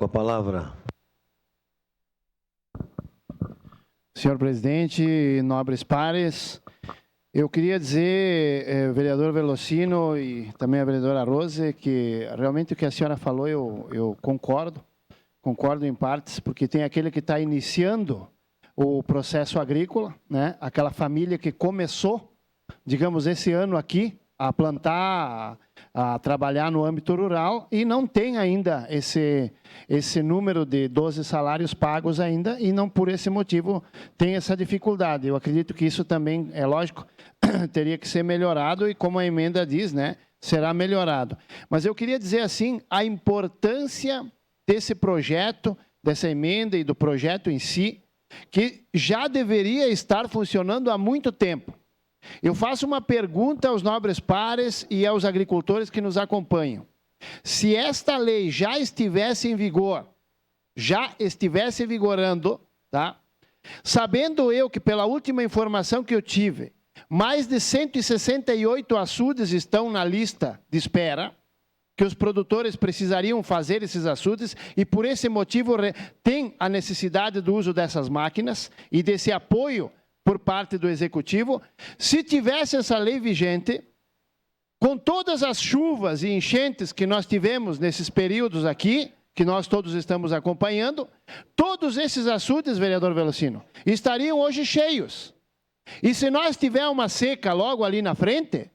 Com a palavra. Senhor presidente, nobres pares, eu queria dizer, vereador Velocino e também a vereadora Rose, que realmente o que a senhora falou eu concordo em partes, porque tem aquele que está iniciando o processo agrícola, né? Aquela família que começou, digamos, esse ano aqui, a plantar, a trabalhar no âmbito rural e não tem ainda esse número de 12 salários pagos ainda e não por esse motivo tem essa dificuldade. Eu acredito que isso também, é lógico, teria que ser melhorado e como a emenda diz, né, será melhorado. Mas eu queria dizer assim, a importância desse projeto, dessa emenda e do projeto em si, que já deveria estar funcionando há muito tempo. Eu faço uma pergunta aos nobres pares e aos agricultores que nos acompanham. Se esta lei já estivesse em vigor, já estivesse vigorando, tá? Sabendo eu que pela última informação que eu tive, mais de 168 açudes estão na lista de espera, que os produtores precisariam fazer esses açudes e por esse motivo tem a necessidade do uso dessas máquinas e desse apoio por parte do Executivo. Se tivesse essa lei vigente, com todas as chuvas e enchentes que nós tivemos nesses períodos aqui, que nós todos estamos acompanhando, todos esses açudes, vereador Velocino, estariam hoje cheios. E se nós tivermos uma seca logo ali na frente,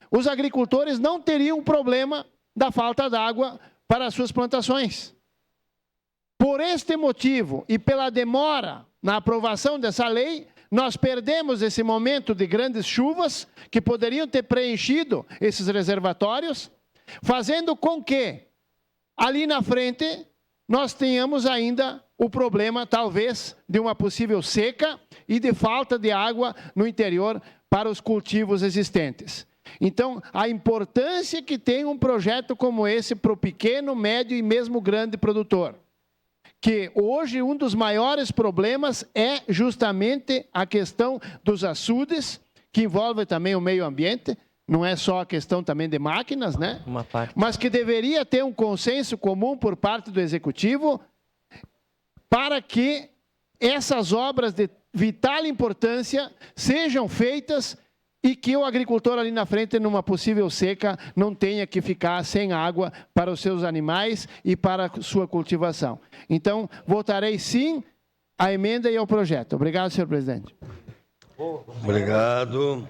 os agricultores não teriam problema da falta d'água para as suas plantações. Por este motivo e pela demora na aprovação dessa lei, nós perdemos esse momento de grandes chuvas que poderiam ter preenchido esses reservatórios, fazendo com que, ali na frente, nós tenhamos ainda o problema, talvez, de uma possível seca e de falta de água no interior para os cultivos existentes. Então, a importância que tem um projeto como esse para o pequeno, médio e mesmo grande produtor. Que hoje um dos maiores problemas é justamente a questão dos açudes, que envolve também o meio ambiente, não é só a questão também de máquinas, né? Uma parte. Mas que deveria ter um consenso comum por parte do Executivo para que essas obras de vital importância sejam feitas e que o agricultor ali na frente, numa possível seca, não tenha que ficar sem água para os seus animais e para a sua cultivação. Então, votarei sim à emenda e ao projeto. Obrigado, senhor presidente. Obrigado.